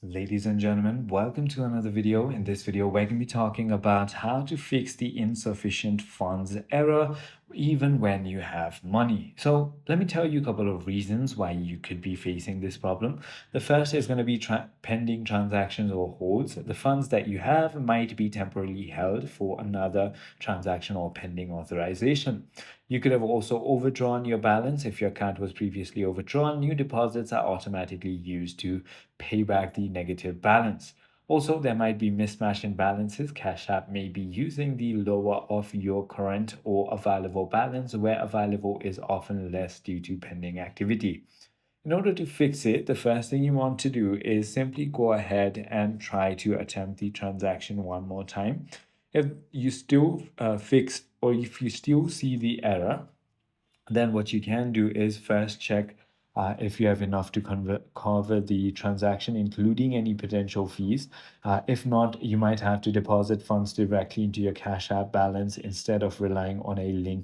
Ladies and gentlemen, welcome to another video. In this video, we're going to be talking about how to fix the insufficient funds error even when you have money. So let me tell you a couple of reasons why you could be facing this problem. The first is going to be pending transactions or holds. The funds that you have might be temporarily held for another transaction or pending authorization. You could have also overdrawn your balance. If your account was previously overdrawn, new deposits are automatically used to pay back the negative balance. Also, there might be mismatch in balances. Cash App may be using the lower of your current or available balance, where available is often less due to pending activity. In order to fix it, the first thing you want to do is simply go ahead and try to attempt the transaction one more time. If you still fix or if you still see the error, then what you can do is first check if you have enough to cover the transaction, including any potential fees. If not, you might have to deposit funds directly into your Cash App balance instead of relying on a linked